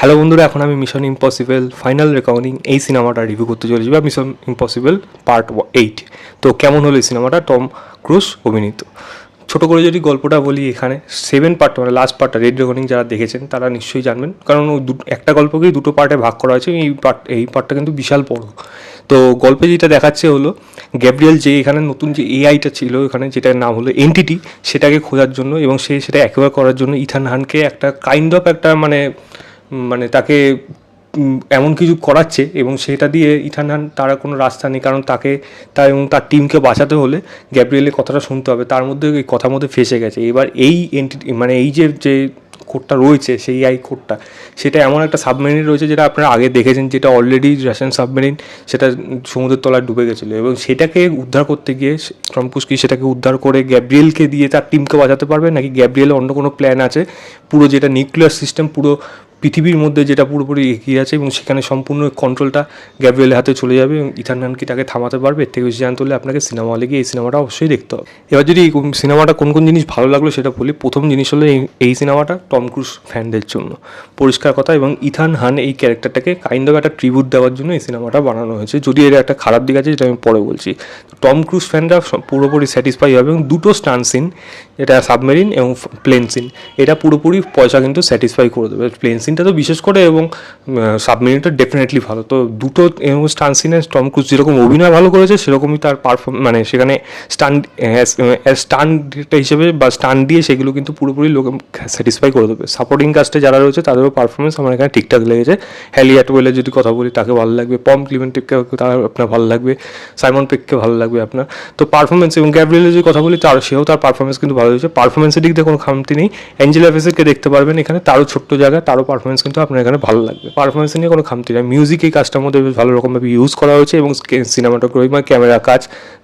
Hello বন্ধুরা, এখন আমি মিশন ইম্পসিবল ফাইনাল রেকর্ডিং এই সিনেমাটা রিভিউ করতে চলেছি, বা মিশন ইম্পসিবল পার্ট 8। তো কেমন হলো এই সিনেমাটা? টম ক্রুজ অভিনীত। ছোটো করে যদি গল্পটা বলি, এখানে 7 পার্ট, মানে লাস্ট পার্টটা রেড রেকর্ডিং যারা দেখেছেন তারা নিশ্চয়ই জানবেন, কারণ ওই একটা গল্পকেই দুটো পার্টে ভাগ করা হয়েছে। এই পার্টটা কিন্তু বিশাল বড়। তো গল্পে যেটা দেখাচ্ছে হলো, গ্যাব্রিয়েল যে এখানে নতুন যে এআইটা ছিল এখানে, যেটার নাম হলো এন্টিটি, সেটাকে খোঁজার জন্য এবং সেটা অ্যাকোয়ার করার জন্য ইথান হানকে একটা কাইন্ড অফ একটা মানে তাকে এমন কিছু করাচ্ছে, এবং সেটা দিয়ে ইথান হান তার কোনো রাস্তা নেই, কারণ এবং তার টিমকে বাঁচাতে হলে গ্যাব্রিয়েলের কথাটা শুনতে হবে। তার মধ্যে এই কথার মধ্যে ফেসে গেছে। এবার এই এন্টিটি, মানে এই যে কোডটা রয়েছে, সেই আই কোডটা, সেটা এমন একটা সাবমেরিন রয়েছে যেটা আপনারা আগে দেখেছেন, যেটা অলরেডি রাশিয়ান সাবমেরিন, সেটা সমুদ্রের তলায় ডুবে গেছিলো, এবং সেটাকে উদ্ধার করতে গিয়ে টম ক্রুজ কি সেটাকে উদ্ধার করে গ্যাব্রিয়েলকে দিয়ে তার টিমকে বাঁচাতে পারবে, নাকি গ্যাব্রিয়েলের অন্য কোনো প্ল্যান আছে, পুরো যেটা নিউক্লিয়ার সিস্টেম পুরো পৃথিবীর মধ্যে যেটা পুরোপুরি এগিয়ে আছে, এবং সেখানে সম্পূর্ণ কন্ট্রোলটা গ্যাব্রিয়েলের হাতে চলে যাবে, এবং ইথান হান কি তাকে থামাতে পারবে? এর থেকে বেশি জানতে হলে আপনাকে সিনেমা হলে গিয়ে এই সিনেমাটা অবশ্যই দেখতে হবে। এবার যদি এই সিনেমাটা কোন কোন জিনিস ভালো লাগলো সেটা বলি। প্রথম জিনিস হলো, এই সিনেমাটা টম ক্রুজ ফ্যানদের জন্য পরিষ্কার কথা, এবং ইথান হান এই ক্যারেক্টারটাকে কাইন্ড অফ একটা ট্রিবিউট দেওয়ার জন্য এই সিনেমাটা বানানো হয়েছে। যদি এর একটা খারাপ দিক আছে, যেটা আমি পরে বলছি। টম ক্রুজ ফ্যানরা পুরোপুরি স্যাটিসফাই হবে, এবং দুটো স্টান্ট সিন, এটা সাবমেরিন এবং প্লেন সিন, এটা পুরোপুরি পয়সা কিন্তু স্যাটিসফাই করে দেবে। প্লেন সিনটা তো বিশেষ করে, এবং সাবমেরিনটা ডেফিনেটলি ভালো। তো দুটো এবং স্টান্ট সিনে টম ক্রুজ যেরকম অভিনয় ভালো করেছে, সেরকমই তার মানে সেখানে স্টান্ট হিসেবে বা স্টান্ট দিয়ে সেগুলো কিন্তু পুরোপুরি লোক স্যাটিসফাই করে দেবে। সাপোর্টিং কাস্টে যারা রয়েছে তাদেরও পারফরমেন্স আমার এখানে ঠিকঠাক লেগেছে। হ্যালি অ্যাটওয়েলের যদি কথা বলি, তাকে ভালো লাগবে। পম ক্লিমেন্টকে তার আপনার ভালো লাগবে। সাইমন পেককে ভালো লাগবে আপনার। তো পারফরমেন্স, এবং গ্যাব্রিয়েলের যদি কথা বলি, সেও তার পারফরমেন্স কিন্তু ভালো হয়েছে। পারফরমেন্সের দিক দিয়ে কোনো খামতি নেই। অ্যাঞ্জেলা বেসেটকে দেখতে পারবেন এখানে, তারও ছোট্ট জায়গা, তারও পারফরমেন্স কিন্তু আপনার এখানে ভালো লাগবে। পারফরমেন্স নিয়ে কোনো খামতি নেই। মিউজিক এই কাজটার মধ্যে বেশ ভালো রকমভাবে ইউজ করা হয়েছে, এবং সিনেমাটোগ্রাফি মানে ক্যামেরা কাজ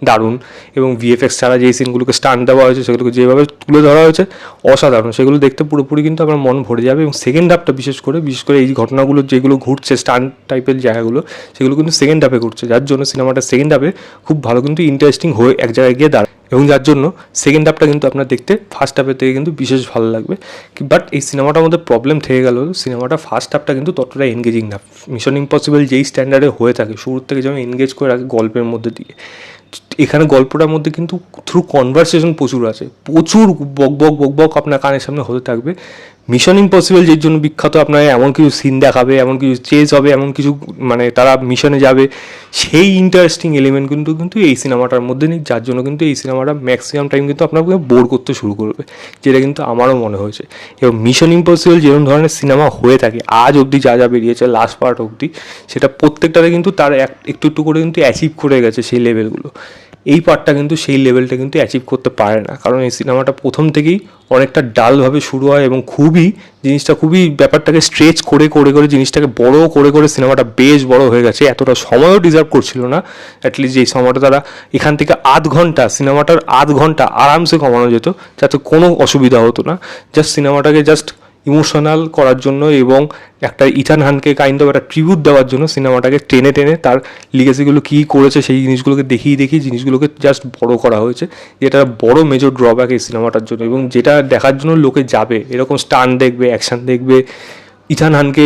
দারুণ, এবং ভিএফএক্স ছাড়া যেই সিনগুলোকে স্টান্ট দেওয়া হয়েছে, সেগুলোকে যেভাবে তুলে ধরা হয়েছে অসাধারণ। সেগুলো দেখতে পুরোপুরি কিন্তু আপনার মন ভরে যাবে। এবং সেকেন্ড হাফটা বিশেষ করে এই ঘটনাগুলো যেগুলো ঘুরছে, স্টান্ট টাইপের জায়গাগুলো, সেগুলো কিন্তু সেকেন্ড হাফে ঘুরছে, যার জন্য সিনেমাটা সেকেন্ড হাফে খুব ভালো কিন্তু ইন্টারেস্টিং হয়ে এক জায়গায় গিয়ে দাঁড়ায়, এবং যার জন্য সেকেন্ড হাফটা কিন্তু আপনার দেখতে ফার্স্ট হাফের থেকে কিন্তু বিশেষ ভালো লাগবে। বাট এই সিনেমাটার মধ্যে প্রবলেম থেকে গেল, সিনেমাটা ফার্স্ট হাফটা কিন্তু ততটা এনগেজিং না। মিশন ইম্পসিবল যেই স্ট্যান্ডার্ডে হয়ে থাকে, শুরুর থেকে যেমন এনগেজ করে রাখে গল্পের মধ্যে দিয়ে, এখানে গল্পটার মধ্যে কিন্তু থ্রু কনভারসেশন প্রচুর আছে, প্রচুর বক আপনার কানের সামনে হতে থাকবে। মিশন ইম্পসিবল যের জন্য বিখ্যাত, আপনার এমন কিছু সিন দেখাবে, এমন কিছু চেজ হবে, এমন কিছু মানে তারা মিশনে যাবে, সেই ইন্টারেস্টিং এলিমেন্ট কিন্তু এই সিনেমাটার মধ্যে নেই, যার জন্য কিন্তু এই সিনেমাটা ম্যাক্সিমাম টাইম কিন্তু আপনাকে বোর করতে শুরু করবে, যেটা কিন্তু আমারও মনে হয়েছে। এবং মিশন ইম্পসিবল যেরকম ধরনের সিনেমা হয়ে থাকে আজ অবধি, যা বেরিয়েছে লাস্ট পার্ট অবধি, সেটা প্রত্যেকটাতে কিন্তু তার একটু করে কিন্তু অ্যাচিভ করে গেছে সেই লেভেলগুলো। এই পার্টটা কিন্তু সেই লেভেলটা কিন্তু অ্যাচিভ করতে পারে না, কারণ এই সিনেমাটা প্রথম থেকেই অনেকটা ডালভাবে শুরু হয়, এবং খুবই ব্যাপারটাকে স্ট্রেচ করে জিনিসটাকে বড় করে সিনেমাটা বেশ বড় হয়ে গেছে। এতটা সময়ও ডিজার্ভ করছিল না। অ্যাটলিস্ট যেই সময়টা তারা এখান থেকে সিনেমাটার আধ ঘন্টা আরামসে কমানো যেত, যাতে কোনো অসুবিধা হতো না। সিনেমাটাকে ইমোশনাল করার জন্য, এবং একটা ইথান হানকে কাইন্ড অফ একটা ট্রিবিউট দেওয়ার জন্য সিনেমাটাকে টেনে তার লিগেসিগুলো কী করেছে সেই জিনিসগুলোকে দেখিয়ে জিনিসগুলোকে জাস্ট বড় করা হয়েছে, যেটা বড় মেজর ড্রব্যাক এই সিনেমাটার জন্য। এবং যেটা দেখার জন্য লোকে যাবে, এরকম স্টান্ট দেখবে, অ্যাকশান দেখবে, ইথান হানকে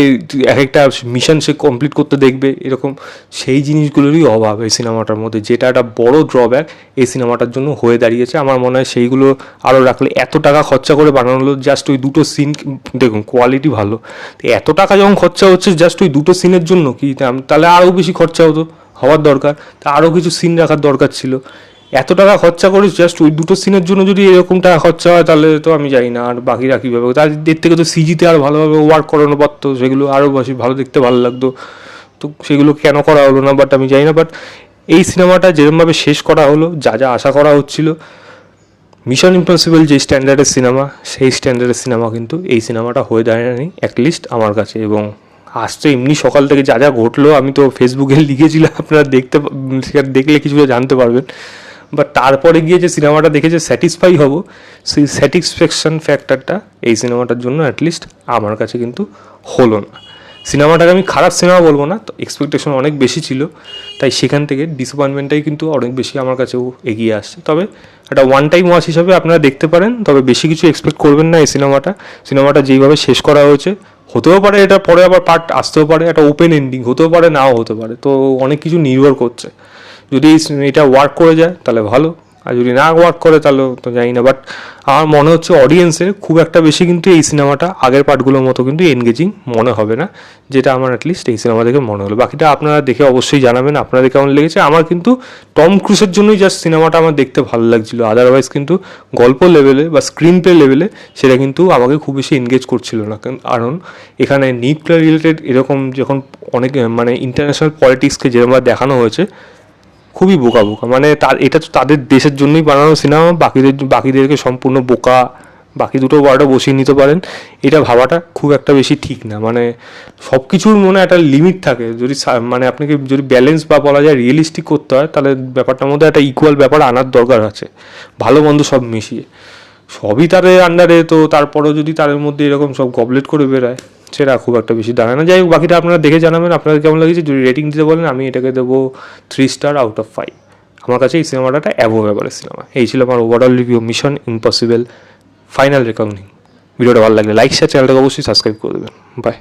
এক একটা মিশন সে কমপ্লিট করতে দেখবে, এরকম সেই জিনিসগুলোরই অভাব এই সিনেমাটার মধ্যে, যেটা একটা বড় ড্রব্যাক এই সিনেমাটার জন্য হয়ে দাঁড়িয়েছে। আমার মনে হয় সেইগুলো আরও রাখলে, এত টাকা খরচা করে বানানো হলো জাস্ট ওই দুটো সিন, দেখুন কোয়ালিটি ভালো, এত টাকা যখন খরচা হচ্ছে জাস্ট ওই দুটো সিনের জন্য, কি তাহলে আরও বেশি খরচা হওয়ার দরকার, তা আরও কিছু সিন রাখার দরকার ছিল। এত টাকা খরচা করে জাস্ট ওই দুটো সিনের জন্য যদি এরকম টাকা খরচা হয়, তাহলে তো আমি জানি না আর বাকিরা কীভাবে, তাদের থেকে তো সিজিতে আর ভালোভাবে ওয়ার্ক করানো পারতো, সেগুলো আরও বেশি ভালো দেখতে ভালো লাগতো। তো সেগুলো কেন করা হলো না, বাট আমি জানি না। বাট এই সিনেমাটা যেরকমভাবে শেষ করা হলো, যা আশা করা হচ্ছিল, মিশন ইম্পসিবল যে স্ট্যান্ডার্ডের সিনেমা, সেই স্ট্যান্ডার্ডের সিনেমা কিন্তু এই সিনেমাটা হয়ে দাঁড়ায়নি, অ্যাটলিস্ট আমার কাছে। এবং আজ তো এমনি সকাল থেকে যা ঘটলো, আমি তো ফেসবুকে লিখেছিলাম, আপনারা দেখলে কিছুটা জানতে পারবেন। বাট তারপরে গিয়ে যে সিনেমাটা দেখে যে স্যাটিসফাই হব, সেই স্যাটিসফ্যাকশন ফ্যাক্টরটা এই সিনেমাটার জন্য অ্যাটলিস্ট আমার কাছে কিন্তু হলো না। সিনেমাটাকে আমি খারাপ সিনেমা বলবো না, তো এক্সপেকটেশন অনেক বেশি ছিল, তাই সেখান থেকে ডিসঅ্যাপয়েন্টমেন্টটাই কিন্তু অনেক বেশি আমার কাছেও এগিয়ে আসছে। তবে একটা ওয়ান টাইম ওয়াচ হিসাবে আপনারা দেখতে পারেন, তবে বেশি কিছু এক্সপেক্ট করবেন না এই সিনেমাটা যেইভাবে শেষ করা হয়েছে হতেও পারে এটা পরে আবার পার্ট আসতেও পারে, একটা ওপেন এন্ডিং হতেও পারে, নাও হতে পারে, তো অনেক কিছু নির্ভর করছে। যদি এটা ওয়ার্ক করে যায় তাহলে ভালো, আর যদি না ওয়ার্ক করে তাহলে তো জানি না। বাট আমার মনে হচ্ছে অডিয়েন্সের খুব একটা বেশি কিন্তু এই সিনেমাটা আগের পার্টগুলোর মতো কিন্তু এনগেজিং মনে হবে না, যেটা আমার অ্যাটলিস্ট এই সিনেমা দেখে মনে হলো। বাকিটা আপনারা দেখে অবশ্যই জানাবেন আপনাদের কেমন লেগেছে। আমার কিন্তু টম ক্রুজের জন্যই জাস্ট সিনেমাটা আমার দেখতে ভালো লাগছিলো, আদারওয়াইজ কিন্তু গল্প লেভেলে বা স্ক্রিন প্লে লেভেলে সেটা কিন্তু আমাকে খুব বেশি এনগেজ করছিল না। কারণ এখানে নিউক্লিয়ার রিলেটেড এরকম যখন অনেক মানে ইন্টারন্যাশনাল পলিটিক্সকে যেরকমভাবে দেখানো হয়েছে, খুবই বোকা বোকা, মানে তার এটা তো তাদের দেশের জন্যই বানানো সিনেমা, বাকিদেরকে সম্পূর্ণ বোকা, বাকি দুটো ওয়ার্ডও বসিয়ে নিতে পারেন, এটা ভাবাটা খুব একটা বেশি ঠিক না। মানে সব কিছুর মনে একটা লিমিট থাকে, যদি মানে আপনাকে যদি ব্যালেন্স বা বলা যায় রিয়েলিস্টিক করতে হয়, তাহলে ব্যাপারটার মধ্যে একটা ইকুয়াল ব্যাপার আনার দরকার আছে, ভালো মন্দ সব মিশিয়ে। সবই তাদের আন্ডারে, তো তারপরেও যদি তাদের মধ্যে এরকম সব গবলেট করে বেরোয়, সেটা খুব একটা বেশি দাঁড়ায় না। যাই হোক, বাকিটা আপনারা দেখে জানাবেন আপনাদের কেমন লাগছে। যদি রেটিং দিতে বলেন, আমি এটাকে দেবো 3 স্টার আউট অফ 5। আমার কাছে এই সিনেমাটা একটা অ্যাবোভ এভারেজ সিনেমা। এই ছিল আমার overall review mission impossible final reckoning. ভিডিওটা ভালো লাগলে লাইক শেয়ার, চ্যানেলটাকে অবশ্যই সাবস্ক্রাইব করে দেবেন। বাই।